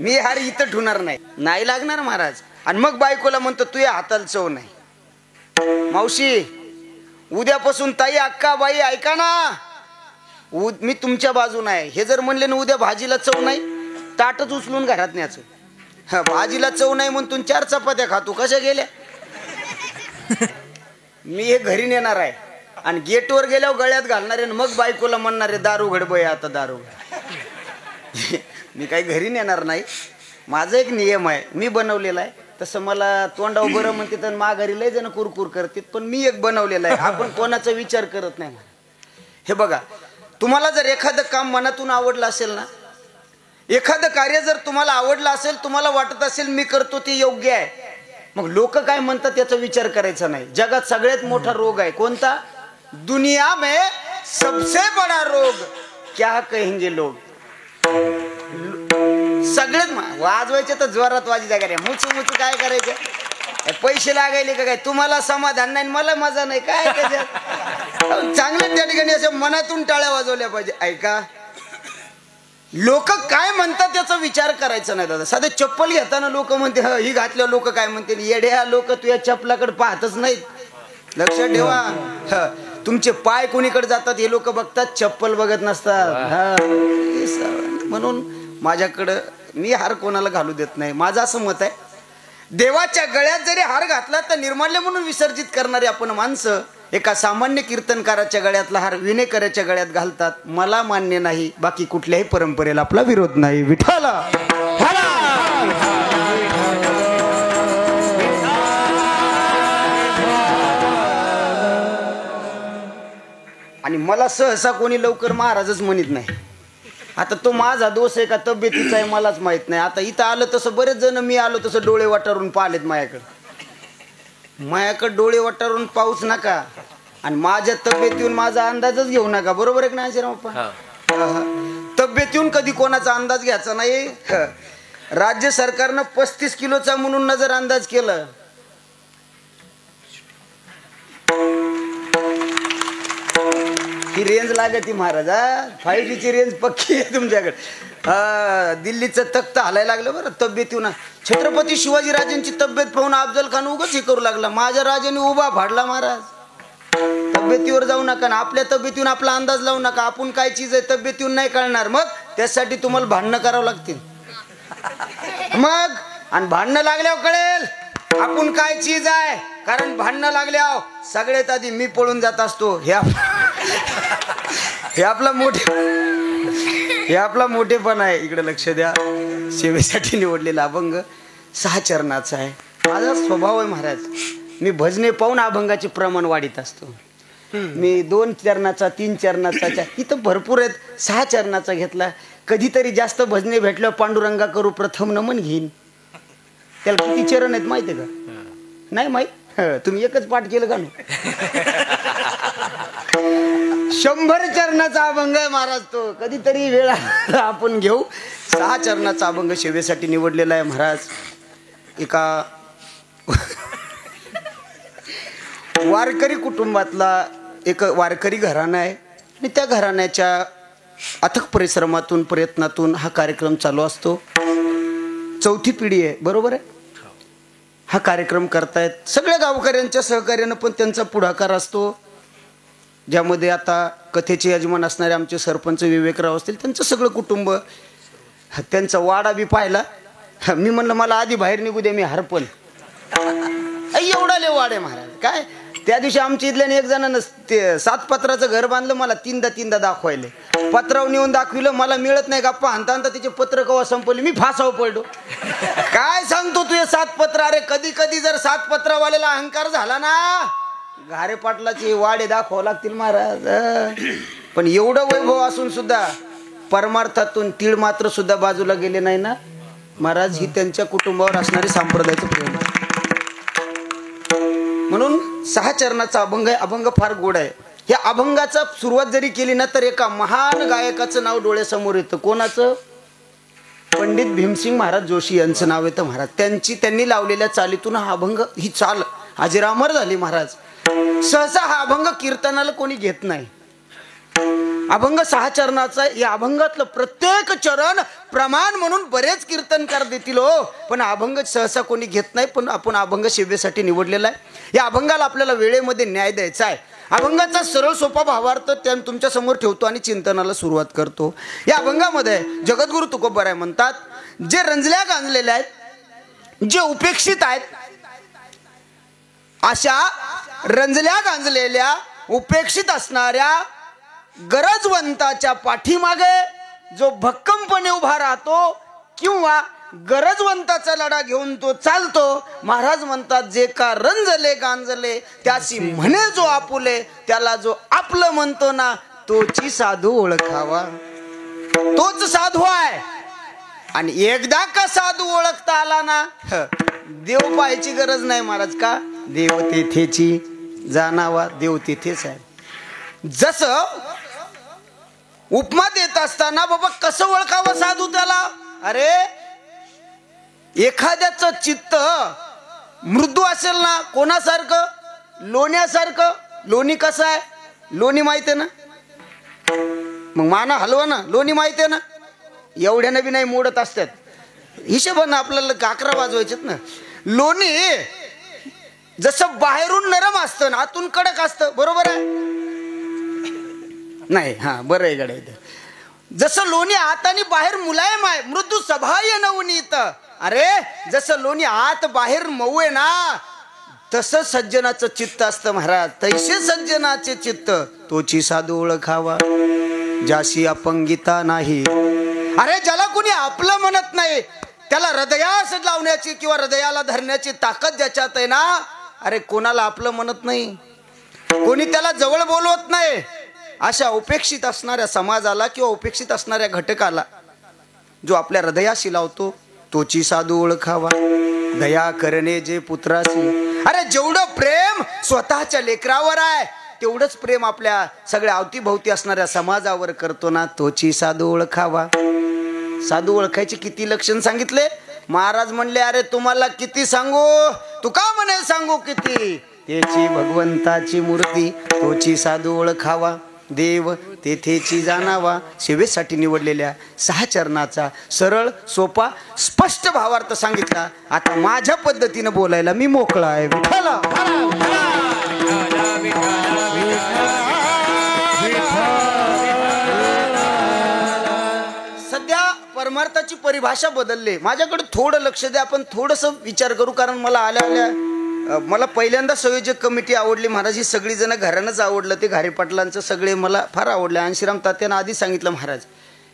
मी हार इथं ठेवणार नाही, नाही लागणार महाराज. आणि मग बायकोला म्हणतो तुझ्या हाताला चव नाही. मावशी उद्यापासून ताई अक्का बाई ऐका ना, मी तुमच्या बाजून आहे. हे जर म्हणले ना उद्या भाजीला चव नाही, ताटच उचलून घरात न्यायचं. भाजीला चव नाही म्हणून 4 चपात्या खातो, कशा गेल्या? मी हे घरी नेणार आहे आणि गेटवर गेल्यावर गळ्यात घालणार आहे. मग बायकोला म्हणणार आहे दारू घडबय आता दारू. मी काही घरी नेणार नाही. माझा एक नियम आहे, मी बनवलेला आहे. तसं मला तोंडावर बरं म्हणते तर माघारी लय जण कुरकुर करतात, पण मी एक बनवलेला आहे. आपण कोणाचा विचार करत नाही. हे बघा, तुम्हाला जर एखादं काम मनातून आवडलं असेल ना, एखादं कार्य जर तुम्हाला आवडलं असेल, तुम्हाला वाटत असेल मी करतो ते योग्य आहे, मग लोक काय म्हणतात याचा विचार करायचा नाही. जगात सगळ्यात मोठा रोग आहे कोणता? दुनिया में सबसे बड़ा रोग क्या कहेंगे लोग. सगळ्यात वाजवायचे तर जोरात वाजी का रे, मुचू मुचू काय करायचं? पैसे लागायले का काय? तुम्हाला समाधान नाही, मला मजा नाही, काय त्याच्यात? चांगलं त्या ठिकाणी असं मनातून टाळ्या वाजवल्या पाहिजे. ऐका, लोक काय म्हणतात त्याचा विचार करायचा नाही दादा. साधे चप्पल घेताना लोक म्हणते ही घातल्या, लोक काय म्हणते येड्या, लोक तुझ्या चप्पलाकडे पाहतच नाहीत. लक्षात ठेवा, तुमचे पाय कोणीकडे जातात हे लोक बघतात, चप्पल बघत नसतात. म्हणून माझ्याकडं मी हार कोणाला घालू देत नाही. माझं असं मत आहे, देवाच्या गळ्यात जरी हार घातला तर निर्माल्य म्हणून विसर्जित करणारे आपण माणसं एका सामान्य कीर्तनकाराच्या गळ्यातला हार विनेकराच्या गळ्यात घालतात. मला मान्य नाही, बाकी कुठल्याही परंपरेला आपला विरोध नाही. विठाला आणि मला सहसा कोणी लवकर महाराजच म्हणत नाही. आता तो माझा दोष आहे का तब्येतीचा आहे मलाच माहित नाही. आता इथं आलं तसं बरेच जण मी आलो तसं डोळे वाटारून पाहिलेत माझ्याकडे डोळे वाटारून पाऊच नका आणि माझ्या तब्येतीहून माझा अंदाजच घेऊ नका. बरोबर आहे ना आजीरावप्पा? तब्येतीहून कधी कोणाचा अंदाज घ्यायचा नाही. राज्य सरकारनं 35 किलोचा म्हणून नजर अंदाज केलं. ही रेंज लागती महाराज, 5Gची रेंज पक्की आहे तुमच्याकडे. दिल्लीचं तख्त हलायला लागलं बरं तब्येतीहून. छत्रपती शिवाजी राजांची तब्येत पाहून अफजल खान उगाच हे करू लागला, माझ्या राजाने उभा फाडला. महाराज तब्येतीवर जाऊ नका ना, आपल्या तब्येतीहून आपला अंदाज लावू नका. आपण काय चीज आहे तब्येतीहून नाही कळणार, मग त्यासाठी तुम्हाला भांडणं करावं लागतील. मग आणि भांडणं लागल्यावर कळेल आपण काय चीज आहे. कारण भांडणं लागल्यावर सगळ्यात आधी मी पळून जात असतो. हे आपला मोठेपण आहे. इकडे लक्ष द्या. सेवेसाठी निवडलेला अभंग 6 चरणाचा आहे. माझा स्वभाव आहे महाराज, मी भजने पाहून अभंगाचे प्रमाण वाढीत असतो. मी 2 चरणाचा 3 चरणाचा इथं भरपूर आहेत. 6 चरणाचा घेतला. कधीतरी जास्त भजने भेटल्यावर पांडुरंगा करू प्रथम नमन घेईन. त्याला किती चरण आहेत माहिती आहे का? नाही माहित? तुम्ही एकच पाठ केलं का? 100 चरणाचा अभंग आहे महाराज तो. कधीतरी वेळ आपण घेऊ. 6 चरणाचा अभंग सेवेसाठी निवडलेला आहे महाराज. एका वारकरी कुटुंबातला एक वारकरी घराणा आहे आणि त्या घराण्याच्या अथक परिश्रमातून प्रयत्नातून हा कार्यक्रम चालू असतो. 4थी पिढी आहे, बरोबर आहे? हा कार्यक्रम करतायत सगळ्या गावकऱ्यांच्या सहकार्यानं, पण त्यांचा पुढाकार असतो. ज्यामध्ये आता कथेचे यजमान असणारे आमचे सरपंच विवेकराव असतील, त्यांचं सगळं कुटुंब. त्यांचा वाडा बी पाहिला. मी म्हणलं मला आधी बाहेर निघू दे, मी हरपल. एवढा लय वाड आहे महाराज. काय त्या दिवशी आमच्या इथल्याने एक जणांना ते 7 पत्राचं घर बांधलं, मला 3दा दाखवायले. पत्राव नेऊन दाखविलं, मला मिळत नाही. गप्पा हाणता तिचे पत्र कवा संपवले, मी फासाव पडलो. काय सांगतो तुझे 7 पत्र? अरे कधी कधी जर 7 पत्रावाल्याला अहंकार झाला ना, घारे पाटलाचे वाडे दाखवावं लागतील महाराज. पण एवढं वैभव असून सुद्धा परमार्थातून तीळ मात्र सुद्धा बाजूला गेले नाही ना महाराज. ही त्यांच्या कुटुंबावर असणारी सांप्रदायिक प्रेम. म्हणून 6 चरणाचा अभंग आहे. अभंग फार गोड आहे. या अभंगाचा सुरुवात जरी केली ना तर एका महान गायकाचं नाव डोळ्यासमोर येतं. कोणाचं? पंडित भीमसिंग महाराज जोशी यांचं नाव येतं महाराज. त्यांनी लावलेल्या चालीतून हा अभंग, ही चाल अजरामर झाली महाराज. सहसा हा अभंग कीर्तनाला कोणी घेत नाही अभंग 6 चरणाचा आहे. या अभंगातलं प्रत्येक चरण प्रमाण म्हणून बरेच कीर्तनकार देतील हो, पण अभंग सहसा कोणी घेत नाही. पण आपण अभंग सेवेसाठी निवडलेला आहे. या अभंगाला आपल्याला वेळेमध्ये न्याय द्यायचा आहे. अभंगाचा सरळ सोपा भावार्थ तुमच्या समोर ठेवतो आणि चिंतनाला सुरुवात करतो. या अभंगामध्ये जगद्गुरु तुकोबराय म्हणतात, जे रंजल्या गांजलेल्या आहेत, जे उपेक्षित आहेत, अशा रंजल्या गांजलेल्या उपेक्षित असणाऱ्या गरजवंताच्या पाठीमागे जो भक्कमपणे उभा राहतो किंवा गरजवंताचा लढा घेऊन तो चालतो, महाराज म्हणतात, जे का रंजले गांजले त्याची म्हणे जो आपुले, त्याला जो आपलं म्हणतो ना तोची साधू ओळखावा. तोच साधू आहे. आणि एकदा का साधू ओळखता आला ना, देव पाहायची गरज नाही महाराज. का देव तेथेची जाणावा, देव तिथेच आहे. जसं उपमा देत असताना बाबा कसं ओळखावं साधू त्याला, अरे एखाद्याचं चित्त मृदू असेल ना, कोणासारखं, लोण्यासारखं. लोणी कसं आहे, लोणी माहिती आहे ना, मग माना हलवा ना, लोणी माहिती आहे ना, एवढ्यानं बी नाही मोडत असतात. हिशोबानं आपल्याला काकरा वाजवायचेत ना. लोणी जसं बाहेरून नरम असतं ना, आतून कडक असतं, बरोबर आहे नाही? हा बरं आहे गड्या. जसं लोणी आत आणि बाहेर मुलायम आहे, मृदू सभाय नवनीत. अरे जसं लोणी आत बाहेर मऊ आहे ना, तसं सज्जनाचं चित्त असतं महाराज. तैसे सज्जनाचे चित्त तोची साधू ओळखावा, ज्याशी अपंगिता नाही. अरे ज्याला कोणी आपलं म्हणत नाही, त्याला हृदयास लावण्याची किंवा हृदयाला धरण्याची ताकद ज्याच्यात आहे ना, अरे कोणाला आपलं म्हणत नाही, कोणी त्याला जवळ बोलवत नाही. अशा उपेक्षित असणाऱ्या समाजाला किंवा उपेक्षित असणाऱ्या घटकाला जो आपल्या हृदयाशी लावतो तोची साधू ओळखावा. दया करणे जे पुत्राशी. अरे जेवढं प्रेम स्वतःच्या लेकरावर आहे, तेवढंच प्रेम आपल्या सगळ्या अवतीभोवती असणाऱ्या समाजावर करतो ना, तोची साधू ओळखावा. साधू ओळखायचे किती लक्षण सांगितले महाराज. म्हणले, अरे तुम्हाला किती सांगू, तुका म्हणे सांगू किती. त्याची भगवंताची मूर्ती तोची साधू ओळखावा, देव तेथेची जाणावा. सेवेसाठी निवडलेल्या 6 चरणाचा सरळ सोपा स्पष्ट भावार्थ सांगितला. आता माझ्या पद्धतीनं बोलायला मी मोकळा आहे. विठ्ठला सध्या परमार्थाची परिभाषा बदलली. माझ्याकडे थोडं लक्ष द्या, आपण थोडंसं विचार करू. कारण मला पहिल्यांदा संयोजक कमिटी आवडली महाराज. ही सगळी जण घरानंच आवडलं. ते घारे पाटलांचं सगळे मला फार आवडले. अंशीराम तात्यानं आधी सांगितलं, महाराज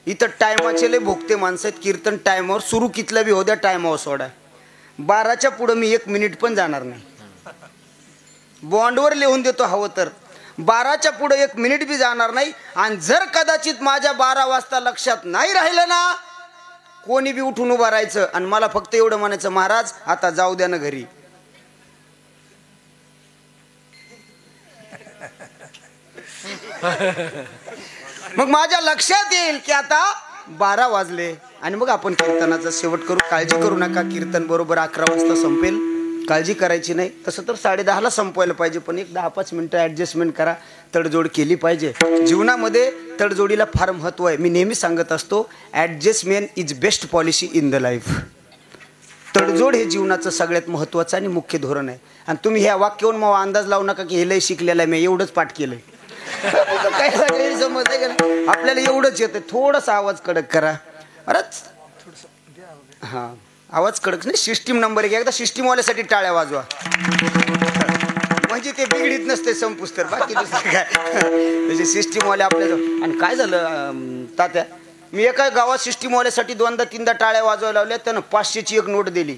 इथं टायमाचे लय भोगते माणसं आहेत. कीर्तन टायमावर सुरू कितलं बी होद्या, टायमावर सोडा. 12च्या पुढं मी 1 मिनिट पण जाणार नाही. बॉन्डवर लिहून देतो हवं तर. 12च्या पुढे 1 मिनिट बी जाणार नाही. आणि जर कदाचित माझ्या 12 वाजता लक्षात नाही राहिलं ना, कोणी बी उठून उभं राहायचं आणि मला फक्त एवढं म्हणायचं, महाराज आता जाऊ द्या ना घरी. मग माझ्या लक्षात येईल की आता 12 वाजले आणि मग आपण कीर्तनाचा शेवट करू. काळजी करू नका, कीर्तन बरोबर 11 वाजता संपेल. काळजी करायची नाही. तसं तर 10:30ला संपवायला पाहिजे, पण एक 10-5 मिनिटं ॲडजस्टमेंट करा. तडजोड केली पाहिजे. जीवनामध्ये तडजोडीला फार महत्त्व आहे. मी नेहमी सांगत असतो, adjustment is best policy in the life. तडजोड हे जीवनाचं सगळ्यात महत्त्वाचं आणि मुख्य धोरण आहे. आणि तुम्ही ह्या वाक्यावरून मग अंदाज लावू नका की हे लय शिकलेलं आहे, मी एवढंच पाठ केलंय. काय सगळे समज आहे का? आपल्याला एवढंच येतं. थोडासा आवाज कडक करा. अरेच हां, आवाज कडक नाही. System number 1. एकदा सिस्टीमवाल्यासाठी टाळ्या वाजवा, म्हणजे ते बिघडीत नसते संपुस. तर बाकी दुसरं काय, त्याचे सिस्टीमवाले आपल्याजवळ. आणि काय झालं तात्या, मी एका गावात सिस्टीमवाल्यासाठी 2दा-3दा टाळ्या वाजवायला लावल्या. त्यानं 500ची एक नोट दिली.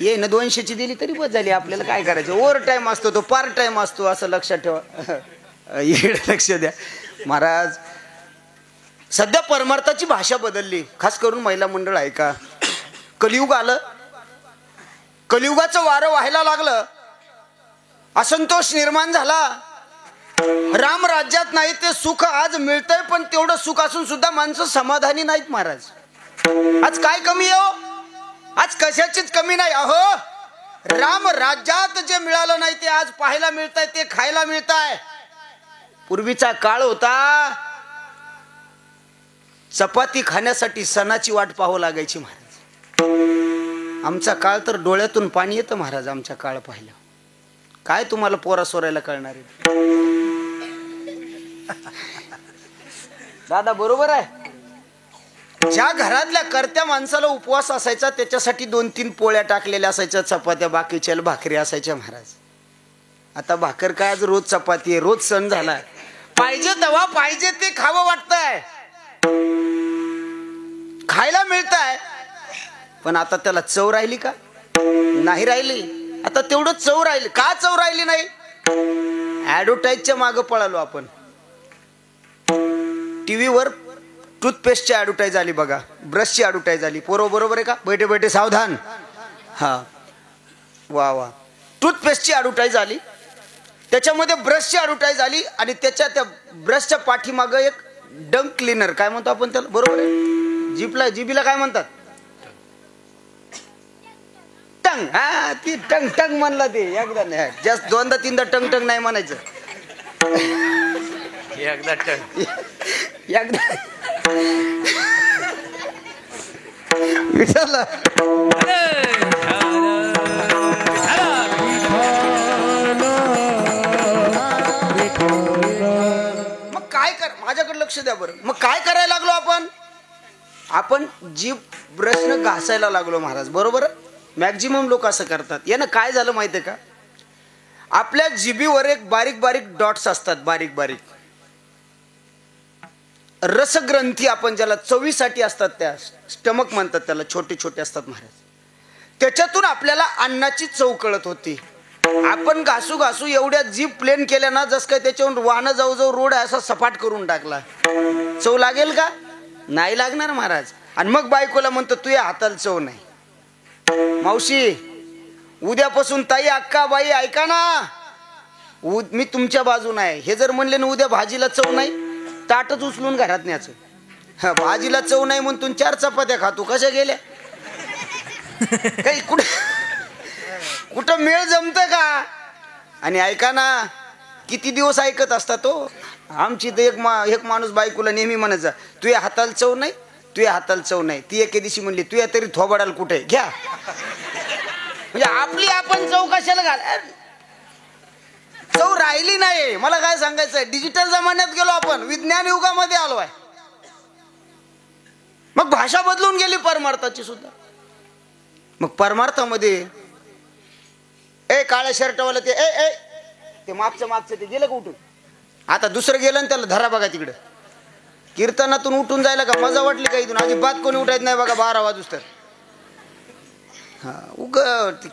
ये ना 200ची दिली तरी बस झाली. आपल्याला काय करायचं, ओव्हर टाईम असतो तो, पार्ट टाईम असतो, असं लक्षात ठेवा. इकडे लक्ष द्या महाराज. सध्या परमार्थाची भाषा बदलली, खास करून महिला मंडळ आहे का. कलियुग आलं, कलियुगाचं वारं व्हायला लागलं, असंतोष निर्माण झाला. राम राज्यात नाही ते सुख आज मिळतंय, पण तेवढं सुख असून सुद्धा माणसं समाधानी नाहीत महाराज. आज काय कमी आहे हो? आज कशाचीच कमी नाही. अहो राम राज्यात जे मिळालं नाही ते आज पाहायला मिळतंय, ते खायला मिळतंय. पूर्वीचा काळ होता चपाती खाण्यासाठी सणाची वाट पाहावं लागायची महाराज. आमचा काळ तर डोळ्यातून पाणी येतं महाराज. आमचा काळ पाहिला काय तुम्हाला पोरा सोरायला कळणार आहे. दादा बरोबर आहे. ज्या घरातल्या करत्या माणसाला उपवास असायचा त्याच्यासाठी 2-3 पोळ्या टाकलेल्या असायच्या, चपात्या बाकीच्या भाकरी असायच्या महाराज. आता भाकर काय, आज रोज चपाती आहे, रोज सण झाला. पाहिजे तेव्हा पाहिजे ते खावं वाटतंय, खायला मिळतंय, पण आता त्याला चव राहिली का? नाही राहिली. आता तेवढं चव राहिली का? चव राहिली नाही. ऍडव्हर्टाईजच्या मागे पळालो आपण. टीव्हीवर टूथपेस्टची ऍडव्हर्टाईज आली बघा, ब्रशची ऍडव्हर्टाईज आली. बरोबर आहे का? बैठे बैठे सावधान. हा वा वा. टूथपेस्टची ऍडव्हर्टाईज आली, त्याच्यामध्ये ब्रशची ऍडव्हर्टाईज आली आणि त्याच्या त्या ब्रशच्या पाठीमागं एक डंग क्लीनर, काय म्हणतो आपण त्याला, बरोबर आहे? जिबीला काय म्हणतात? टंग. हा ती टंग टंग म्हणला ते. एकदा नाही, जास्त 2दा-3दा टंग टंग नाही म्हणायचं. एकदा टंग, एकदा विचारलं. मग काय कर, माझ्याकडे लक्ष द्या बरं. मग काय करायला लागलो आपण? आपण जीभ ब्रशनं घासायला लागलो महाराज. बरोबर. मॅक्झिमम लोक असं करतात. यानं काय झालं माहितीये का? आपल्या जिभीवर एक बारीक बारीक डॉट्स असतात, बारीक बारीक रसग्रंथी, आपण ज्याला चवीसाठी असतात, त्या स्टमक म्हणतात त्याला, छोटे छोटे असतात महाराज. त्याच्यातून आपल्याला अन्नाची चव कळत होती. आपण घासू घासू एवढ्या जीभ प्लेन केल्या ना, जस काय त्याच्यावरून वाहनं जाऊ जाऊ रोड असा सपाट करून टाकला. चव लागेल का? नाही लागणार महाराज. आणि मग बायकोला म्हणतो तुझ्या हाताला चव नाही. मावशी उद्यापासून ताई अक्का बाई ऐका ना, मी तुमच्या बाजून आहे. हे जर म्हणले ना उद्या भाजीला चव नाही, ताटच उचलून घरात न्यायचं. भाजीला चव नाही म्हणून 4 चपात्या खातो. कशा गेल्या? काही कुठं मेळ जमत का? आणि ऐका ना, किती दिवस ऐकत असता तो. आमची तर एक माणूस बायकोला नेहमी म्हणायचा तुझ्या हाताला चव नाही, तुझ्या हाताला चव नाही. ती एके दिवशी म्हणली तुझ्या तरी थोबाडाला कुठे घ्या. म्हणजे आपली आपण चव कशाला घाल. चव राहिली नाही. मला काय सांगायचंय, डिजिटल जमान्यात गेलो आपण, विज्ञान युगामध्ये आलोय. मग भाषा बदलून गेली परमार्थाची सुद्धा. मग परमार्थामध्ये काळ्या शर्टवाला ते मागचं ते गेलं का उठून? आता दुसरं गेलं ना, त्याला धरा बघा तिकडं. कीर्तनातून उठून जायला का मजा वाटली का? इथून अजिबात कोणी उठायचं नाही बघा 12 वाजूस तर. हा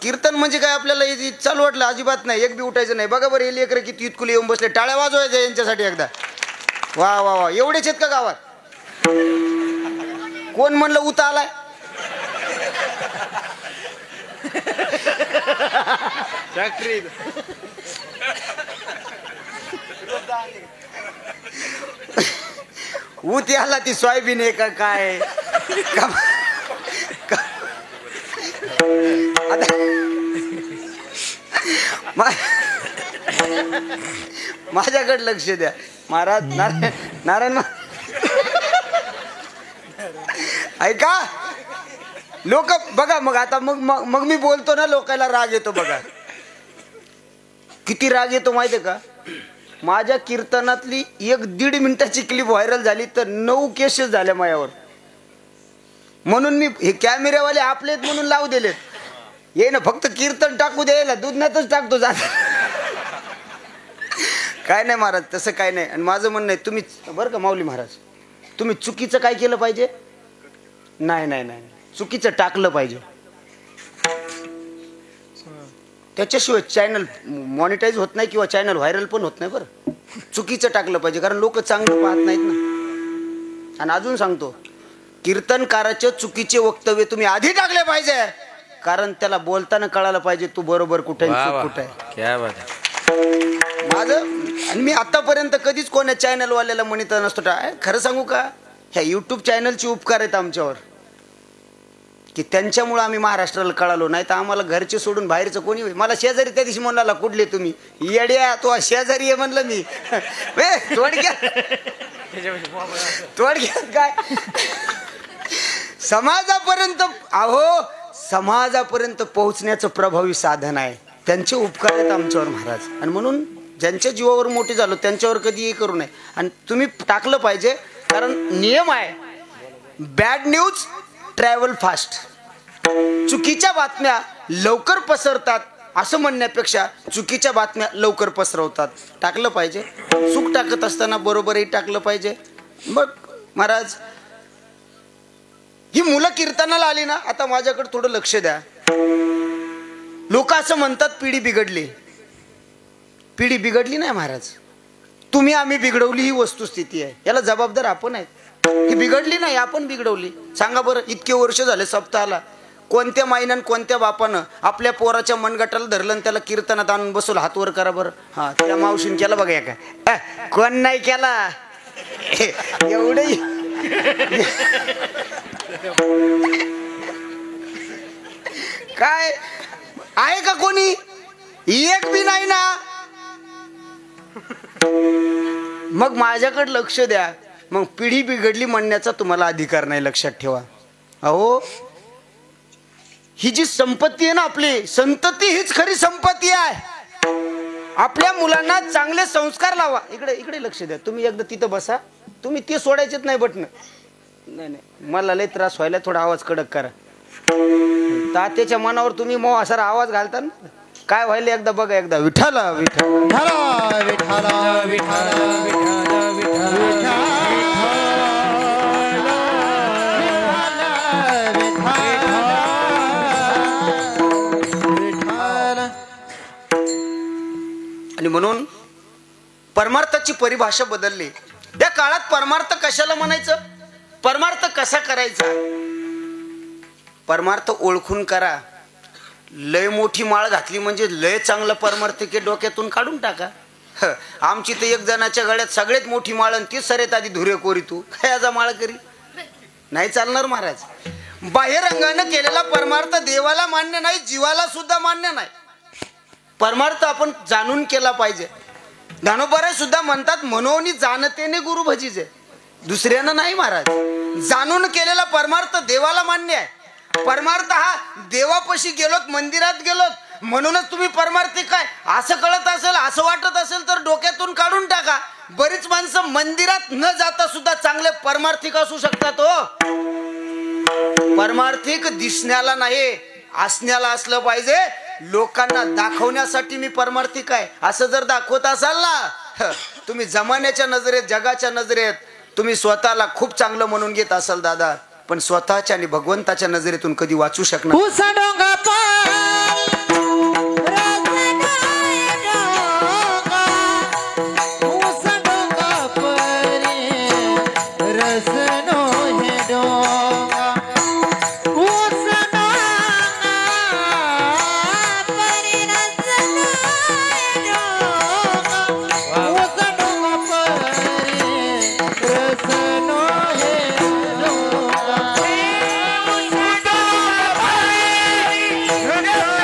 कीर्तन म्हणजे काय आपल्याला चालू वाटलं? अजिबात नाही, एक बी उठायचं नाही. बघा बरं, हे लेकरं किती इतकुले येऊन बसले. टाळ्या वाजवायच्या यांच्यासाठी एकदा. वा वा वा. एवढेच आहेत का गावात? कोण म्हणलं उता आलाय? ऊत याला ती सोयाबीन आहे का काय? माझ्याकडे लक्ष द्या महाराज. नारायण ऐका लोक बघा. मग आता मग मी बोलतो ना, लोकांना राग येतो बघा. किती राग येतो माहितीये का? माझ्या कीर्तनातली 1-1.5 मिनिटाची क्लिप व्हायरल झाली तर 9 केसेस झाल्या माझ्यावर. म्हणून मी हे कॅमेरेवाले आपलेत म्हणून लावू दिलेत. ये ना फक्त कीर्तन टाकू द्यायला, दुधनातच टाकतो जात. काय नाही महाराज, तसं काय नाही. आणि माझं म्हणणं आहे, तुम्ही बरं का माऊली महाराज, तुम्ही चुकीचं काय केलं पाहिजे? नाही, चुकीचं टाकलं पाहिजे. त्याच्याशिवाय चॅनल मॉनिटाईज होत नाही किंवा चॅनल व्हायरल पण होत नाही. बरं, चुकीचं टाकलं पाहिजे, कारण लोक चांगलं पाहत नाहीत ना. आणि अजून सांगतो, कीर्तनकाराचे चुकीचे वक्तव्य तुम्ही आधी टाकले पाहिजे, कारण त्याला बोलताना कळायला पाहिजे तू बरोबर कुठे कुठे आहे. माझं आणि मी आतापर्यंत कधीच कोण्या चॅनलवाल्याला म्हणत नसतो. खरं सांगू का, ह्या युट्यूब चॅनलचे उपकार आहेत आमच्यावर. की त्यांच्यामुळं आम्ही महाराष्ट्राला कळालो, नाही तर आम्हाला घरचे सोडून बाहेरचं कोणी होईल. मला शेजारी त्या दिवशी म्हणाला, कुठले तुम्ही? येड्या, तो शेजारी आहे म्हणलं मी. थोडक्यात काय समाजापर्यंत, अहो समाजापर्यंत पोहोचण्याचं प्रभावी साधन आहे. त्यांचे उपकार आहेत आमच्यावर महाराज. आणि म्हणून ज्यांच्या जीवावर मोठे झालो त्यांच्यावर कधीही करू नये. आणि तुम्ही टाकलं पाहिजे, कारण नियम आहे, बॅड न्यूज ट्रॅव्हल फास्ट. चुकीच्या बातम्या लवकर पसरतात असं म्हणण्यापेक्षा चुकीच्या बातम्या लवकर पसरवतात. टाकलं पाहिजे. चूक टाकत असताना बरोबरही टाकलं पाहिजे. मग महाराज, ही मुलं कीर्तनाला आली ना, आता माझ्याकडे थोडं लक्ष द्या. लोक असं म्हणतात पिढी बिघडली. पिढी बिघडली नाही महाराज, तुम्ही आम्ही बिघडवली ही वस्तुस्थिती आहे. याला जबाबदार आपण आहे. ही बिघडली नाही, आपण बिघडवली. सांगा बरं, इतके वर्ष झाले सप्ताहाला कोणत्या माईनं कोणत्या बापानं आपल्या पोराच्या मनगटाला धरलं आणि त्याला कीर्तनात आणून बसवलं? हात वर करा बरं. हा, त्या मावशीन केला बघा. या काय कोण नाही केला? एवढे काय आहे का कोणी? एक बी नाही ना. मग माझ्याकडे लक्ष द्या. मग पिढी बिघडली म्हणण्याचा तुम्हाला अधिकार नाही, लक्षात ठेवा. अहो, ही जी संपत्ती आहे ना, आपली संतती, हीच खरी संपत्ती आहे. आपल्या मुलांना चांगले संस्कार लावा. इकडे इकडे लक्ष द्या. तुम्ही एकदा तिथं बसा. तुम्ही ते सोडायचेच नाही बटन. नाही नाही, मला लय त्रास व्हायला. थोडा आवाज कडक करा. तात्याच्या मनावर तुम्ही मो असा आवाज घालता ना, काय व्हायला एकदा बघा. एकदा विठाला विठाला विठाला विठाला आणि म्हणून परमार्थाची परिभाषा बदलली. त्या काळात परमार्थ कशाला म्हणायचं? परमार्थ कसा करायचा? परमार्थ ओळखून करा. लय मोठी माळ घातली म्हणजे लय चांगलं परमार्थ के डोक्यातून काढून टाका. आमची तर एक जणाच्या गळ्यात सगळ्यात मोठी माळ आणि तीच सरेत आधी धुरे कोरी. तू काय माळ करी? नाही चालणार महाराज. बाह्यरंगानं केलेला परमार्थ देवाला मान्य नाही, जीवाला सुद्धा मान्य नाही. परमार्थ आपण जाणून केला पाहिजे. ज्ञानोबा सुद्धा म्हणतात, मनोनी जाणतेने गुरु भजीजे. दुसऱ्यानं नाही महाराज. जाणून केलेला परमार्थ देवाला मान्य आहे. परमार्थ हा देवापाशी गेलोत, मंदिरात गेलोत, म्हणूनच तुम्ही परमार्थी काय असं कळत असेल, असं वाटत असेल तर डोक्यातून काढून टाका. बरीच माणसं मंदिरात न जाता सुद्धा चांगले परमार्थिक असू शकतात. हो, परमार्थिक दिसण्याला नाही, असण्याला असलं पाहिजे. लोकांना दाखवण्यासाठी मी परमार्थिक आहे असं जर दाखवत असाल ना, तुम्ही जमान्याच्या नजरेत, जगाच्या नजरेत तुम्ही स्वतःला खूप चांगलं म्हणून घेत असाल दादा, पण स्वतःच्या आणि भगवंताच्या नजरेतून कधी वाचू शकणार. No, no.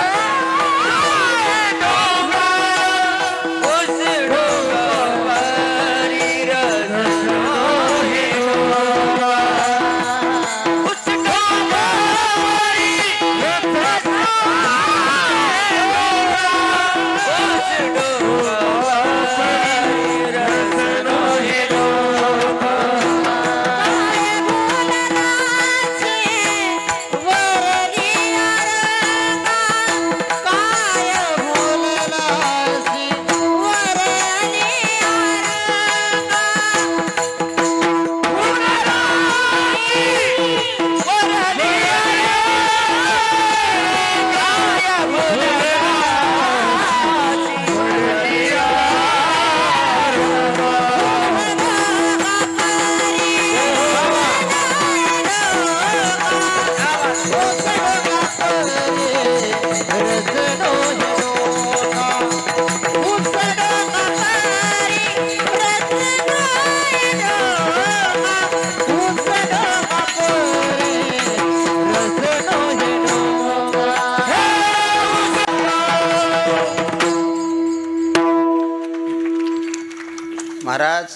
महाराज,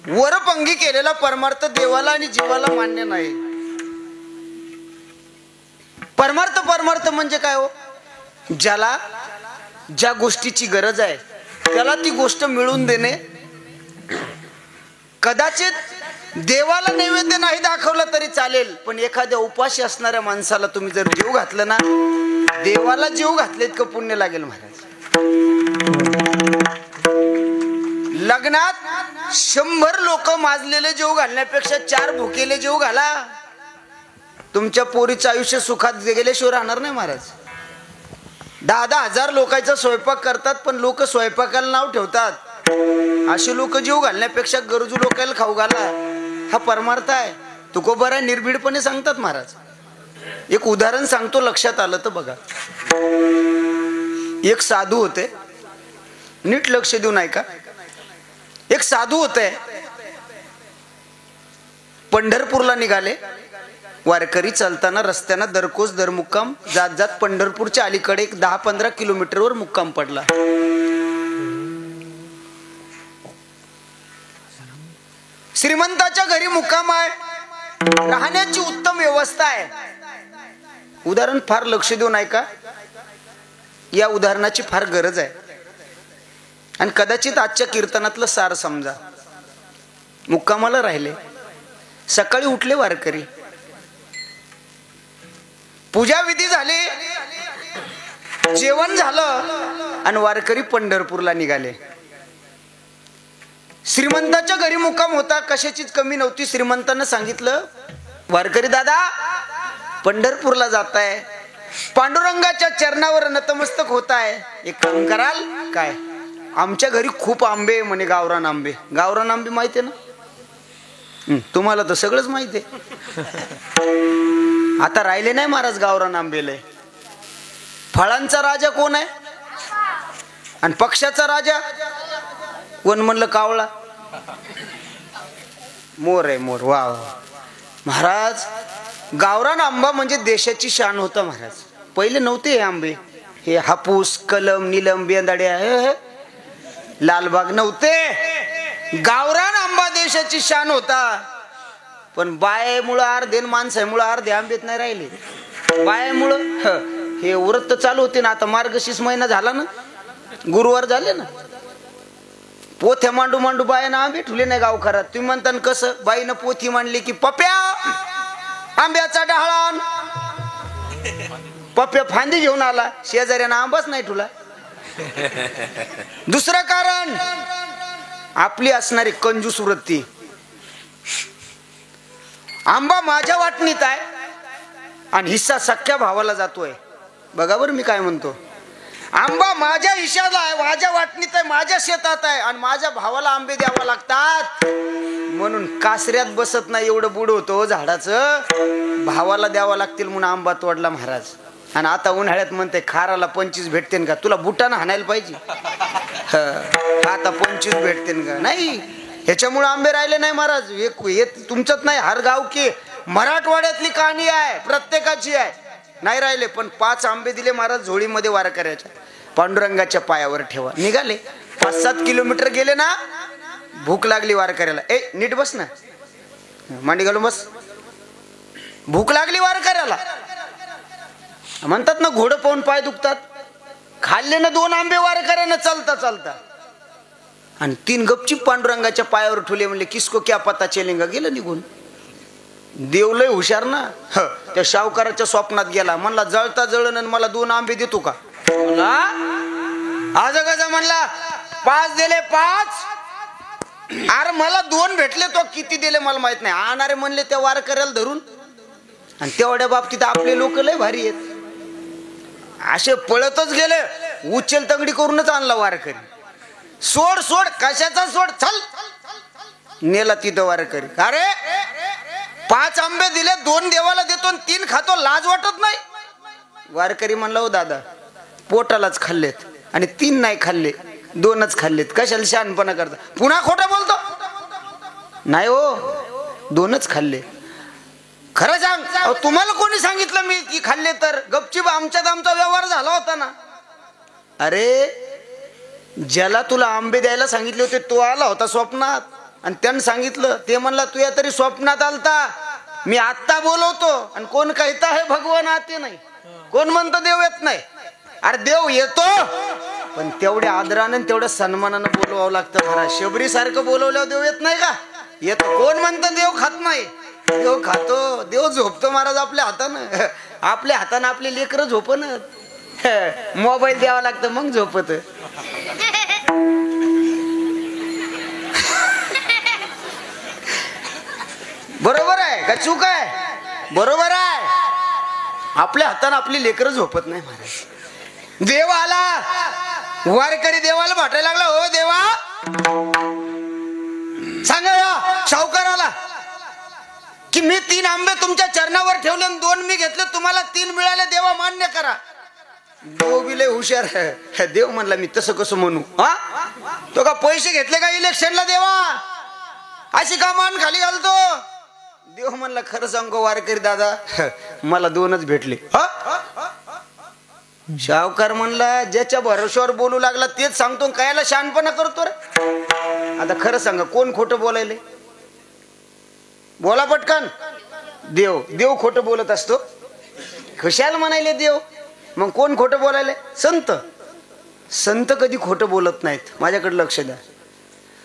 वरपंगी केलेला परमार्थ देवाला आणि जीवाला मान्य नाही. परमार्थ म्हणजे काय हो? ज्याला ज्या गोष्टीची गरज आहे त्याला ती गोष्ट मिळवून देणे. कदाचित देवाला नैवेद्य नाही दाखवला तरी चालेल, पण एखाद्या उपाशी असणाऱ्या माणसाला तुम्ही जर जीव घातलं ना, देवाला जीव घातले इतकं पुण्य लागेल महाराज. लग्नात 100 लोक माजलेले जीव घालण्यापेक्षा 4 भुकेले जीव घाला. तुमच्या पोरीचं आयुष्य सुखात गेल्याशिवाय राहणार नाही महाराज. 10-10 हजार लोकांचा स्वयंपाक करतात, पण लोक स्वयंपाकाला नाव ठेवतात. असे लोक जीव घालण्यापेक्षा गरजू लोकांना खाऊ घाला. हा परमार्थ आहे. तुकोबारा निर्भीडपणे सांगतात महाराज. एक उदाहरण सांगतो, लक्षात आलं तर बघा. एक साधू होते, नीट लक्ष देऊन ऐका. एक साधू होते, पंढरपूरला निघाले. वारकरी चालताना रस्त्यानं दरकोस दरमुक्काम जात जात पंढरपूरच्या अलीकडे एक 10-15 किलोमीटरवर मुक्काम पडला. श्रीमंताच्या घरी मुक्काम आहे, राहण्याची उत्तम व्यवस्था आहे. उदाहरण फार लक्ष देऊन ऐका. या उदाहरणाची फार गरज आहे आणि कदाचित आजच्या कीर्तनातलं सार समजा. मुक्कामाला राहिले, सकाळी उठले वारकरी, पूजा विधी झाली, जेवण झालं आणि वारकरी पंढरपूरला निघाले. श्रीमंताच्या घरी मुक्काम होता, कशाचीच कमी नव्हती. श्रीमंतानं सांगितलं, वारकरी दादा पंढरपूरला जाताय, पांडुरंगाच्या चरणावर नतमस्तक होताय, एक काम कराल काय? आमच्या घरी खूप आंबे म्हणे, गावरान आंबे. गावरान आंबे माहिती आहे ना? तुम्हाला तर सगळंच माहिती आहे. आता राहिले नाही महाराज गावरान आंबेले. फळांचा राजा कोण आहे आणि पक्षाचा राजा कोण? म्हणलं कावळा. मोर आहे, मोर. वा वा महाराज. गावरान आंबा म्हणजे देशाची शान होता महाराज. पहिले नव्हते हे आंबे, हे हापूस, कलम, नीलम, बेंदाड्या, लालबाग नव्हते. गावरान आंबा देशाची शान होता. पण बायमुळं अर्धे, माणसामुळं अर्धे आंबेत नाही राहिले. बायमुळं हे व्रत चालू होते ना. आता मार्गशीर्ष महिना झाला ना, गुरुवार झाले ना, पोथ्या मांडू मांडू बायानं आंबे ठुले नाही गावखरात. तुम्ही म्हणता कसं? बाईनं पोथी मांडली की पप्या आंब्याचा डहाळान. पप्या फांदी घेऊन आला, शेजाऱ्यानं आंबाच नाही ठुला. दुसरं कारण आपली असणारी कंजूस वृत्ती. आंबा माझ्या वाटणीत आहे आणि हिस्सा सख्या भावाला जातोय. बघा बरं मी काय म्हणतो. आंबा माझ्या हिश्याला आहे, माझ्या वाटणीत आहे, माझ्या शेतात आहे आणि माझ्या भावाला आंबे द्यावा लागतात म्हणून कासऱ्यात बसत नाही. एवढं बुड होतो झाडाचं, भावाला द्यावा लागतील म्हणून आंबा तोडला महाराज. आणि आता उन्हाळ्यात म्हणते खाराला 25 भेटते का? तुला बुटानं हाणायला पाहिजे. आता 25 भेटते का? नाही. ह्याच्यामुळे आंबे राहिले नाही महाराज. हे तुमचंच नाही, हर गाव की मराठवाड्यातली कहाणी आहे, प्रत्येकाची आहे. नाही राहिले, पण 5 आंबे दिले महाराज झोळीमध्ये वारकऱ्याच्या. पांडुरंगाच्या पायावर ठेवा. निघाले. 5-7 किलोमीटर गेले ना, भूक लागली वारकऱ्याला. नीट बस ना, मांडी घालून बस. भूक लागली वारकऱ्याला. म्हणतात ना घोडं पाहून पाय दुखतात. खाल्ले ना 2 आंबे वारकऱ्यानं चालता चालता, आणि 3 गपचीप पांडुरंगाच्या पायावर ठेवले. म्हणले किसको क्या पता चलेगा. गेलं निघून. देव लय हुशार ना. त्या शावकाराच्या स्वप्नात गेला. म्हणला जळता जळण आणि मला 2 आंबे देतो का? आज कसा म्हणला 5 दिले 5. अरे मला 2 भेटले, तो किती दिले मला माहित नाही. आणणारे म्हणले त्या वारकऱ्याला धरून. आणि तेवढ्या बाबतीत आपले लोक लय भारी आहेत. असे पळतच गेले, उचल तंगडी करूनच आणला वारकरी. सोड सोड, कशाचा सोड, चल. नेला तिथं वारकरी. अरे 5 आंबे दिले, 2 देवाला देतो आणि 3 खातो, लाज वाटत नाही? वारकरी म्हणला, हो दादा पोटालाच खाल्लेत आणि 3 नाही खाल्ले, 2च खाल्लेत. कशाला शहाणपणा करता? पुन्हा खोटं बोलतो. नाही हो, 2च खाल्ले. खरं सांग, तुम्हाला कोणी सांगितलं मी की खाल्ले? तर गपचीप आमच्यात आमचा व्यवहार झाला होता ना. अरे ज्याला तुला आंबे द्यायला सांगितले होते तो आला होता स्वप्नात आणि त्यानं सांगितलं, ते म्हणला तुया तरी स्वप्नात आलता, मी आत्ता बोलवतो. आणि कोण कहता है भगवान आते नाही, कोण म्हणतं देव येत नाही. अरे देव येतो, पण तेवढ्या आदरानं तेवढ्या सन्मानानं बोलवावं लागतं. महाराज शबरी सारखं बोलवल्यावर देव येत नाही का? येतो. कोण म्हणतं देव खात नाही? देव खातो. देव झोपतो महाराज आपल्या हातानं. आपल्या हातानं आपले लेकरं झोपन. मोबाईल द्यावा लागतं मग झोपत. बरोबर आहे का चूक आहे? बरोबर आहे. आपल्या हातानं आपली लेकरं झोपत नाही महाराज. देव आला, वारकरी देवाला भेटायला लागला. हो देवा, सांगा या सावकाराला की मी 3 आंबे तुमच्या चरणावर ठेवले, 2 मी घेतले, तुम्हाला 3 मिळाले, देवा मान्य करा. देव बी लय हुशार आहे. देव म्हणला मी तसं कसं म्हणू? हा, तो का पैसे घेतले का इलेक्शनला देवा? अशी का मान खाली घालतो? देव म्हणला खरं सांगू वारकरी दादा, मला 2च भेटले. सावकार म्हणला ज्याच्या भरोश्यावर बोलू लागला तेच सांगतो, कायला शहाणपणा करतो रे? आता खरं सांगा, कोण खोटं बोलायले? बोला पटकन. देव. देव खोटं बोलत असतो? कशाला म्हणायले देव? मग कोण खोटं बोलायले? संत. संत कधी खोटं बोलत नाहीत. माझ्याकडे लक्ष द्या.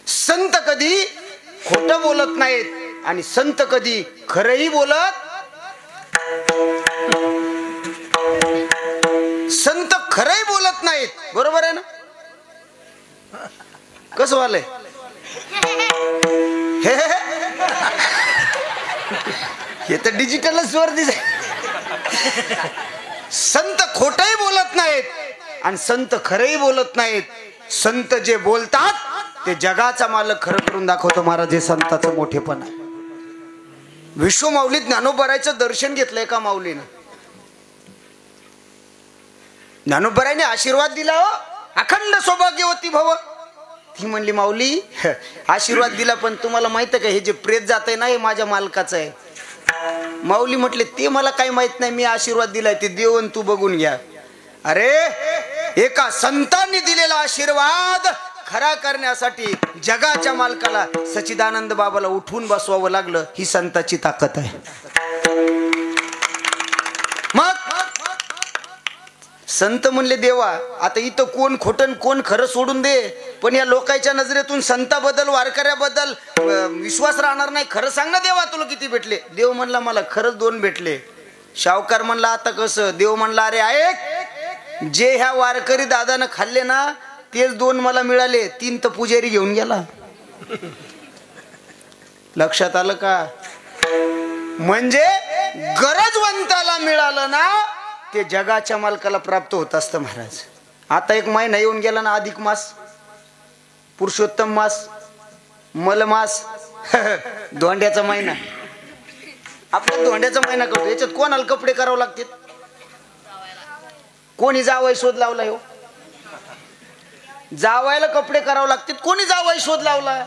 संत कधी खोटं बोलत नाहीत आणि संत कधी खरंही बोलत. संत खरंही बोलत नाहीत. बरोबर आहे ना? कसं वालय? हे तर डिजिटलच वर दिसे. संत खोटंही बोलत नाहीत आणि संत खरंही बोलत नाहीत. संत जे बोलतात ते जगाचा मालक खरं करून दाखवतो महाराज. हे संताचं मोठेपण आहे. विश्वमाऊली ज्ञानोबरायचं दर्शन घेतलंय का माऊलीनं? ज्ञानोबरायने आशीर्वाद दिला. हो, अखंड सौभाग्यवती भव. ती म्हणली माऊली आशीर्वाद दिला, पण तुम्हाला माहित आहे का हे जे प्रेत जात आहे ना हे माझ्या मालकाचं आहे. माऊली म्हटले ते मला काही माहित नाही, मी आशीर्वाद दिलाय ते देऊन तू बघून घ्या. अरे एका संतांनी दिलेला आशीर्वाद खरा करण्यासाठी जगाच्या मालकाला सच्चिदानंद बाबाला उठून बसवावं लागलं. ही संताची ताकद आहे. मग संत म्हणले देवा आता इथं कोण खोटं कोण खरं सोडून दे, पण या लोकांच्या नजरेतून संताबद्दल वारकऱ्याबद्दल विश्वास राहणार नाही. खरं सांग ना देवा तुला किती भेटले? देव म्हणला मला खरंच 2 भेटले. सावकार म्हणला आता कसं? देव म्हणला अरे ऐक, जे ह्या वारकरी दादानं खाल्ले ना तेच 2 मला मिळाले, 3 तर पुजारी घेऊन गेला. लक्षात आलं का? म्हणजे गरजवंताला मिळालं ना ते जगाच्या मालकाला प्राप्त होत असतं महाराज. आता 1 महिना येऊन गेला ना, अधिक मास, पुरुषोत्तम मास, मलमास, धोंड्याचा महिना. आपण धोंड्याचा महिना करतो. याच्यात कोणाला कपडे करावं लागतात? कोणी जावई शोध लावला? हो, जावायला कपडे करावं लागतात. कोणी जावई शोध लावला?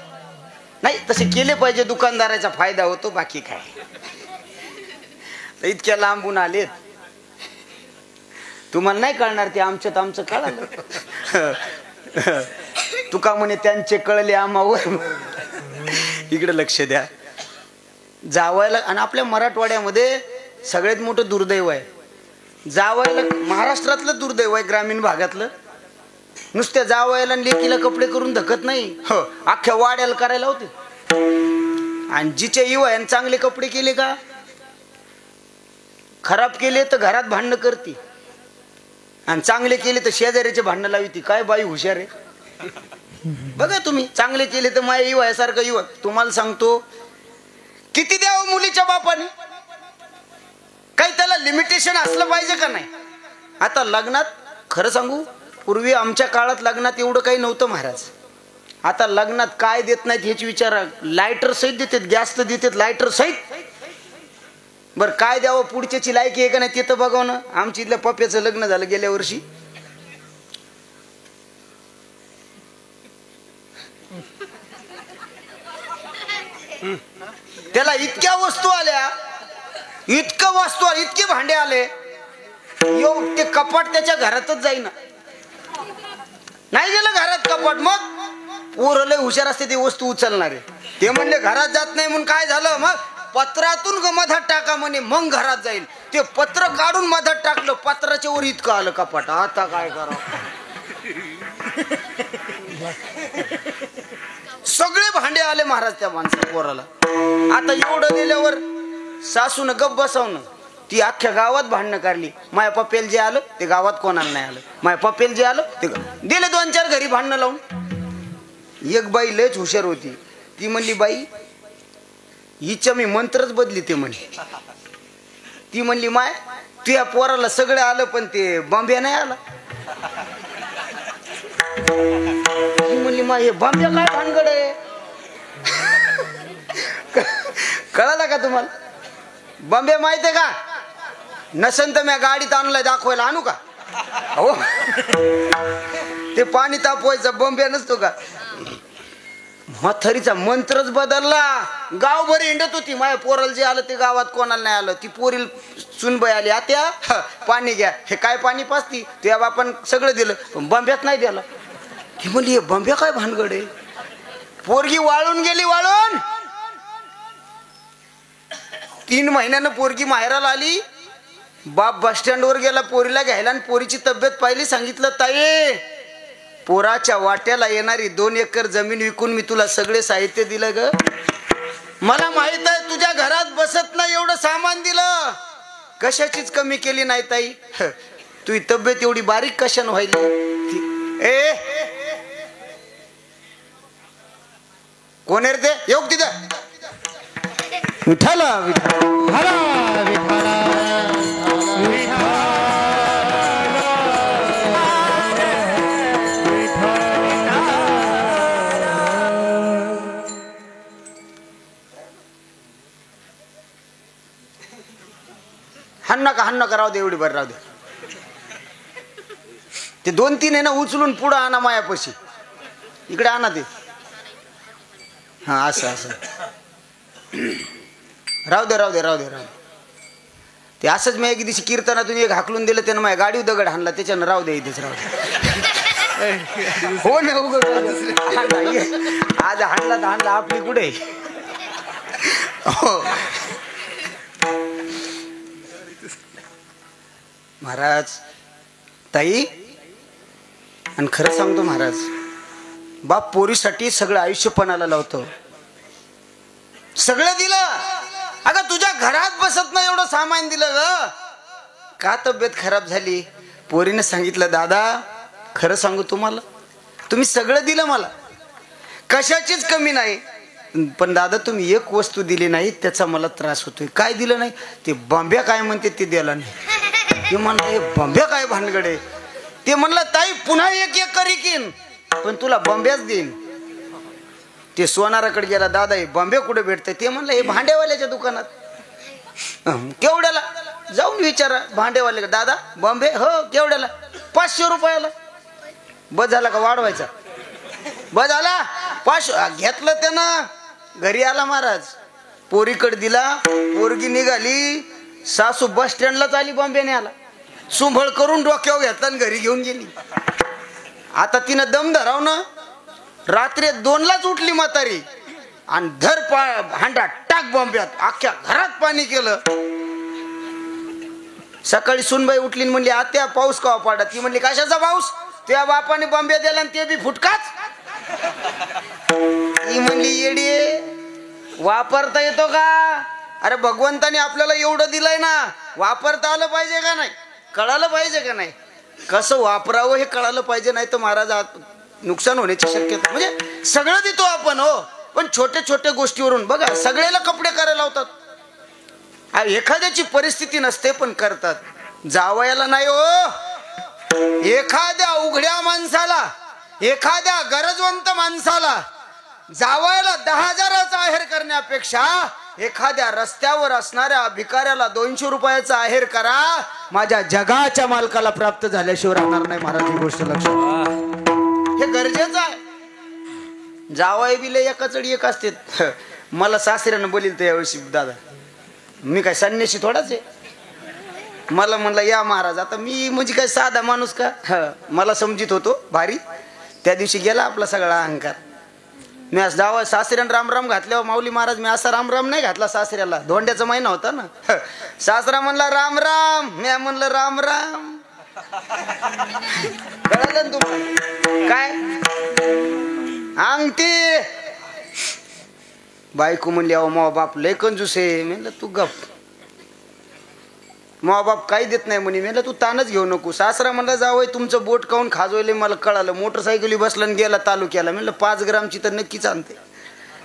नाही, तसे केले पाहिजे, दुकानदाराचा फायदा होतो, बाकी काय. इतक्या लांबून आलेत, तुम्हाला नाही कळणार, ते आमच्यात आमचं कळालं. तुका म्हणे त्यांचे कळले आम्हावर. इकडे लक्ष द्या. जावायला, आणि आपल्या मराठवाड्यामध्ये सगळ्यात मोठं दुर्दैव आहे जावायला. महाराष्ट्रातलं दुर्दैव आहे, ग्रामीण भागातलं. नुसत्या जावायला लेकीला कपडे करून धकत नाही, हो अख्ख्या वाड्याला करायला होते. आणि जिच्या युवा चांगले कपडे केले का, खराब केले तर घरात भांडणं करते, आणि चांगले केले तर शेजाऱ्याचे भांडणं लावती. काय बाई हुशार आहे बघा तुम्ही. चांगले केले तर माझ्या युवा यासारखा युवक. तुम्हाला सांगतो किती द्यावं मुलीच्या बापाने, काही त्याला लिमिटेशन असलं पाहिजे का नाही? आता लग्नात खरं सांगू, पूर्वी आमच्या काळात लग्नात एवढं काही नव्हतं महाराज. आता लग्नात काय देत नाहीत हेच विचारा. लायटर सहित देतात, गॅस तर देतात लायटर सहित. बरं काय द्यावं, पुढच्याची लायकी आहे का नाही ते तर बघाव ना. आमच्या इथल्या पप्प्याचं लग्न झालं गेल्या वर्षी. त्याला इतक्या वस्तू आल्या, इतकं वस्तू आल्या, इतके भांडे आले, ते कपाट त्याच्या घरातच जाईना. नाही गेलं घरात कपाट. मग पोरं लय हुशार असते ते वस्तू उचलणारे. ते म्हणले घरात जात नाही म्हणून काय झालं, मग पत्रातून मधात टाका म्हणे मग घरात जाईल. ते पत्र काढून मधात टाकलं, पत्राच्या वर इतकं आलं कपाट. आता काय करावं, सगळे भांडे आले महाराज त्या माणसा पोराला. आता एवढं दिल्यावर सासून गप बसवणं. ती अख्ख्या गावात भांडणं काढली. माया पप्पेल जे आलं ते गावात कोणाला नाही आलं, माया पप्पेल जे आलं ते दिले 2-4 घरी भांडणं लावून. एक बाई लयच हुशार होती. ती म्हणली बाई हिच्या मी मंत्रच बदली. ते म्हणली, ती म्हणली माय तुझ्या पोराला सगळं आलं पण ते बांब्या नाही आला. ती म्हणली माय हे बांब्या काय भानगड आहे. कळाला का तुम्हाला? बांब्या माहित आहे का? नसन तर मी गाडीत आणलाय, दाखवायला आणू का? हो ते पाणी तापवायचं बांब्या नसतो का? म्हातारीचा मंत्रच बदलला. गावभर हिंडत होती, माझ्या पोराला जे आलं ते गावात कोणाला नाही आलं. ती पोरील सुनबाई आली, आत्या पाणी घ्या. हे काय पाणी पाजती, तुझ्या बापान सगळं दिलं पण बांब्यात नाही दिलं. ती म्हणली हे बांब्या काय भानगड आहे. पोरगी वाळून गेली, वाळून. 3 महिन्यानं पोरगी माहेराला आली. बाप बस स्टँडवर गेला पोरीला घ्यायला आणि पोरीची तब्येत पाहिली. सांगितलं ताई पोराच्या वाट्याला येणारी 2 एकर जमीन विकून मी तुला सगळे साहित्य दिलं ग. मला माहित आहे तुझ्या घरात बसत नाही, एवढं सामान दिलं, कशाचीच कमी केली नाही ताई. तुझी तब्येत एवढी बारीक कशानं व्हायली. ए कोण आहे रे ते, येऊ तिथं. विठाला विठाला विठाला हाण नका राहू दे, एवढी बरं राहू दे. ते 2-3 आहे ना उचलून पुढं आणा मायापाशी. इकडे आणा ते. हा असं असं राहू दे राहू दे राहू दे राहू दे. ते असंच मी एक दिवशी कीर्तनातून एक हाकलून दिलं, त्यानं माझ्या गाडीवर दगड हाणला, त्याच्यानं राहू दे इथेच राहू दे. हो ना आज हाणला तर हाणला, आपली कुठे. हो महाराज ताई, आणि खरं सांगतो महाराज, बाप पोरीसाठी सगळं आयुष्य पणाला लावतो. सगळं दिलं. अगं तुझ्या घरात बसत नाही एवढं सामान दिलं ग. का तब्येत खराब झाली. पोरीने सांगितलं दादा खरं सांगू तुम्हाला, तुम्ही सगळं दिलं मला, कशाचीच कमी नाही, पण दादा तुम्ही एक वस्तू दिली नाही त्याचा मला त्रास होतोय. काय दिलं नाही? ते बांब्या काय म्हणते ते दिलं नाही. ते म्हणलं हे बांब्या काय भानगड आहे. ते म्हणलं ताई पुन्हा 1 एकर इकीन पण तुला बांब्याच देईन. ते सोनाराकडे गेला, दादा हे बांबे कुठे भेटते? ते म्हणलं हे भांडेवाल्याच्या दुकानात. केवढ्याला? जाऊन विचारा भांडेवाले, दादा बांबे? हो केवढ्याला? 500 रुपयाला. बस झाला का वाढवायचा? बस झाला 500. घेतलं त्यानं, घरी आला महाराज, पोरीकडे दिला. पोरगी निघाली, सासू बस स्टँडलाच आली, बांब्याने आला, सुंभळ करून डोक्यावर घेतला आणि घरी घेऊन गेली. आता तिनं दम धराव ना, रात्री 2लाच उठली म्हातारी आणि धर हांडा टाक बांब्यात, अख्ख्या घरात पाणी केलं. सकाळी सुनबाई उठली म्हणली आत्या पाऊस का पाडा? ती म्हणली कशाचा पाऊस? त्या बापाने बांब्या दिला आणि ते बी फुटकाच. ती म्हणली येडी, वापरता येतो का? अरे भगवंताने आपल्याला एवढं दिलंय ना, वापरता आलं पाहिजे का नाही? कळालं पाहिजे का नाही? कसं वापरावं हे कळालं पाहिजे, नाही तर महाराज नुकसान होण्याची शक्यता. म्हणजे सगळं देतो आपण हो, पण छोट्या छोट्या गोष्टीवरून बघा सगळ्याला कपडे करायला लावतात. एखाद्याची परिस्थिती नसते पण करतात. जावयाला नाही हो, एखाद्या उघड्या माणसाला, एखाद्या गरजवंत माणसाला जावयाला 10,000चा आहेर करण्यापेक्षा एखाद्या रस्त्यावर असणाऱ्या भिकाऱ्याला 200 रुपयाचा आहेर करा. माझ्या जगाच्या मालकाला प्राप्त झाल्याशिवाय राहणार नाही महाराज. ही गोष्ट लक्षात, हे गरजेचं आहे. जावई बिले एका चढी एक असते. मला सासऱ्यानं बोलिल तर यावेळी दादा मी काय संन्यासी थोडाच आहे. मला म्हणलं या महाराज. आता मी म्हणजे काय साधा माणूस का? मला समजित होतो भारी. त्या दिवशी गेला आपला सगळा अहंकार. मी आज जावं सासऱ्यानं रामराम घातल्यावर माऊली महाराज मी असा रामराम नाही घातला सासऱ्याला. धोंड्याचा महिना होता ना. सासरा म्हणला राम राम, मी म्हणलं राम राम. कळलं ना तुम्हाला काय अंगठी. बायको म्हणली अहो मा बाप लय कंजूस आहे. म्हणलं तू गप, मा बाप काही देत नाही म्हणे. म्हणलं तू ताणच घेऊ नको. सासरा म्हणला जावय तुमचं बोट काऊन खाजवले मला कळालं. मोटरसायकली बसला आणि गेला तालुक्याला. म्हणलं 5 ग्रामची तर नक्कीच आणते.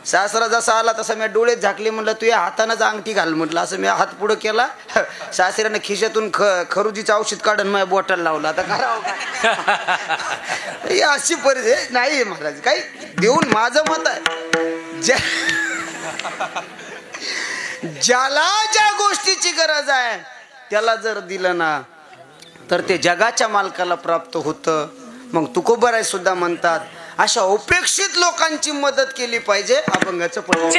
सासरा जसा आला तसा मी डोळे झाकले. म्हणलं तू या हातानंच अंगठी घाल म्हटलं. असं मी हात पुढं केला. सासऱ्यानं खिशातून खरुजीचं औषध काढून माझ्या बोटाला लावलं. आता करावं काय अशी परिस्थिती नाही महाराज. काही देऊन माझं मत आहे ज्याला ज्या गोष्टीची गरज आहे त्याला जर दिलं ना तर ते जगाच्या मालकाला प्राप्त होतं. मग तुकोबराय सुद्धा म्हणतात अशा उपेक्षित लोकांची मदत केली पाहिजे. अभंगाचं पण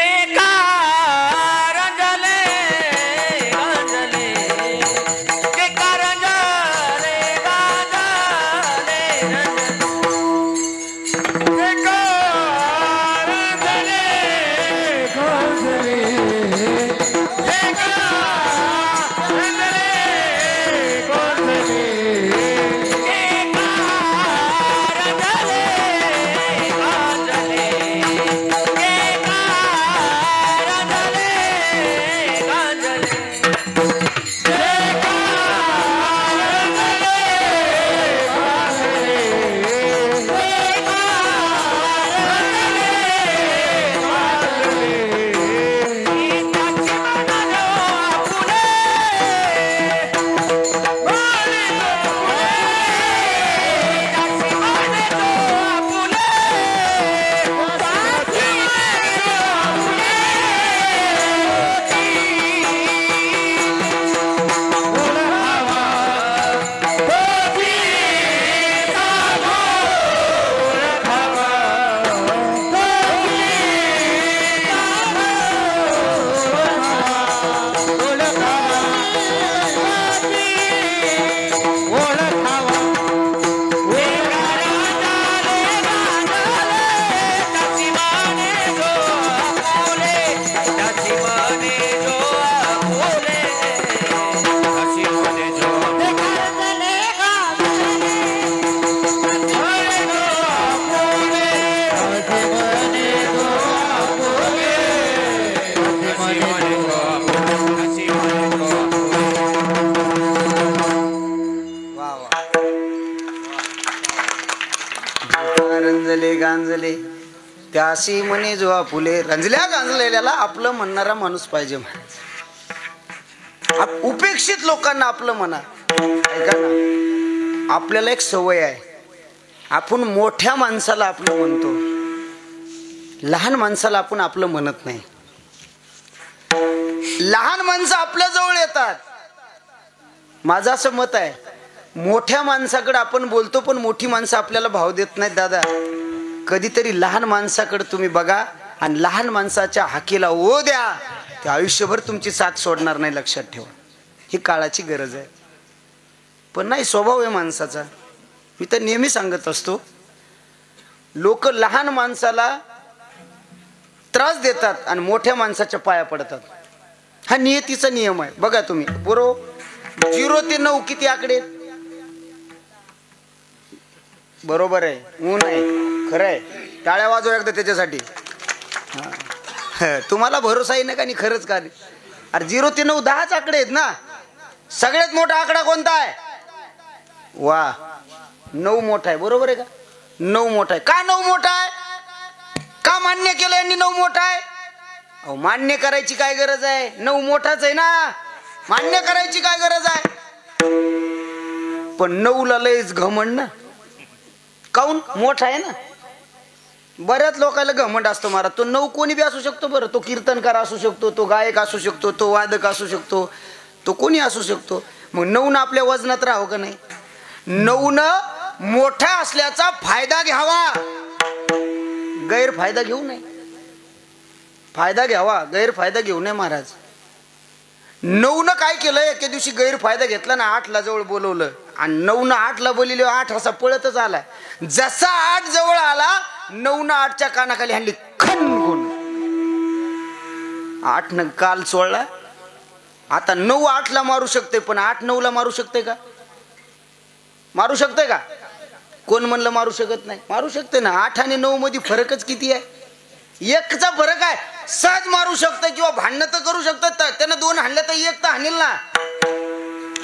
गांजले त्याशी म्हणे जो फुले. रंजल्या गांजलेल्याला आपलं म्हणणारा माणूस पाहिजे. उपेक्षित लोकांना आपलं म्हणा. ऐका ना आपल्याला एक सवय आहे. आपण मोठ्या माणसाला आपलं म्हणतो, लहान माणसाला आपण आपलं म्हणत नाही. लहान माणसं आपल्या जवळ येतात. माझं असं मत आहे मोठ्या माणसाकडे आपण बोलतो पण मोठी माणसं आपल्याला भाव देत नाहीत. दादा कधीतरी लहान माणसाकडे तुम्ही बघा आणि लहान माणसाच्या हाकेला ओ द्या. ते आयुष्यभर तुमची साथ सोडणार नाही. लक्षात ठेवा ही काळाची गरज आहे. पण नाही स्वभाव आहे माणसाचा. मी तर नेहमी सांगत असतो लोक लहान माणसाला त्रास देतात आणि मोठ्या माणसाच्या पाया पडतात. हा नियतीचा नियम आहे. बघा तुम्ही बरोबर 0 ते 9 किती आकडे बरोबर आहे. ऊन आहे खरं आहे. टाळ्या वाजव एकदा त्याच्यासाठी. तुम्हाला भरोसा आहे ना का नाही खरंच का. अरे 0 ते 9 10च आकडे आहेत ना. सगळ्यात मोठा आकडा कोणता आहे. वा 9 मोठा आहे. बरोबर आहे का. 9 मोठा आहे. का 9 मोठा आहे. का मान्य केलं यांनी 9 मोठा आहे. अहो मान्य करायची काय गरज आहे. 9 मोठाच आहे ना. मान्य करायची काय गरज आहे. पण 9ला लयच घमंड ना. काऊन मोठा आहे ना. बऱ्याच लोकांना घमंड असतो महाराज. तो 9 कोणी बी असू शकतो. बरं तो कीर्तनकार असू शकतो, तो गायक असू शकतो, तो वादक असू शकतो, तो कोणी असू शकतो. मग 9 आपल्या वजनात राहावं का नाही. 9 मोठा असल्याचा फायदा घ्यावा, गैरफायदा घेऊ नये. फायदा घ्यावा, गैरफायदा घेऊ नये महाराज. 9 काय केलं एके दिवशी गैरफायदा घेतला ना. 8ला जवळ बोलवलं आणि 9 न 8 ला बोलिले 8 असा पळतच आला. जसा 8 जवळ आला 9 न 8 च्या कानाखाली हाणली खणगुण. 8 न काल सोडला. आता 9 8 ला मारू शकते, पण 8 9 ला मारू शकते का? मारू शकते का? कोण म्हणलं मारू शकत नाही? मारू शकते ना. 8 आणि 9 मध्ये फरकच किती आहे? एकचा फरक आहे. सहज मारू शकतं किंवा भांडणं तर करू शकतात. त्यानं 2 हाणलं तर 1 तर हाणेल ना.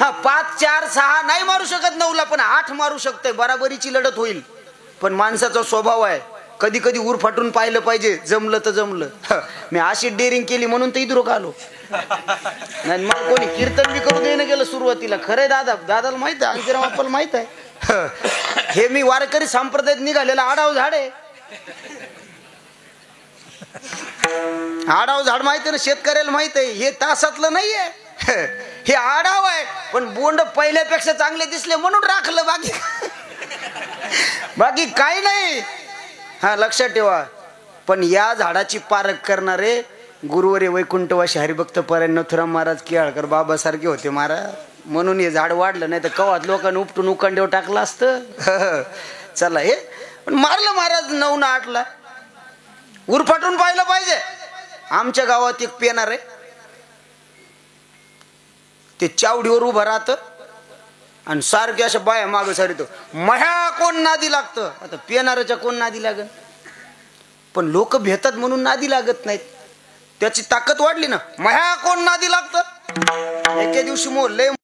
हा 5 4 6 नाही मारू शकत 9 ला, पण 8 मारू शकते. बराबरीची लढत होईल. पण माणसाचा स्वभाव आहे कधी कधी उर फाटून पाहिलं पाहिजे. जमलं तर जमलं. मी अशी डेअरिंग केली म्हणून तर इथं आलो. नाही मग कोणी कीर्तन बी करू देणं गेलं सुरुवातीला. खरंय दादाला माहित आहे, अंकिराव आपल्याला माहित आहे. हे मी वारकरी संप्रदायात निघालेला आडाव झाड आहे. आडाव झाड माहिती ना, शेतकऱ्याला माहित आहे. हे तासातलं नाहीये, हे आडाव आहे. पण बोंड पहिल्यापेक्षा चांगले दिसले म्हणून राखलं, बाकी काही नाही. हा लक्षात ठेवा. पण या झाडाची पारख करणारे गुरुवरे वैकुंठवासी हरिभक्त परायण नथुराम महाराज केळकर बाबासारखे होते महाराज. म्हणून हे झाड वाढलं, नाही तर कवात लोकांनी उपटून उकांड्यावर टाकलं असतं. चला हे पण मारलं महाराज 9 न 8 ला. उरफाटून पाहिलं पाहिजे. आमच्या गावात एक पेनार आहे, ते चावडीवर उभं राहतं आणि सारखे अशा बाया मागे सारितो. मह्या कोण नादी लागतं. आता पेनाराच्या कोण नादी लागत? पण लोक भेटतात म्हणून नादी लागत नाहीत. त्याची ताकद वाढली ना. मह्या कोण नादी लागतं. एके दिवशी लय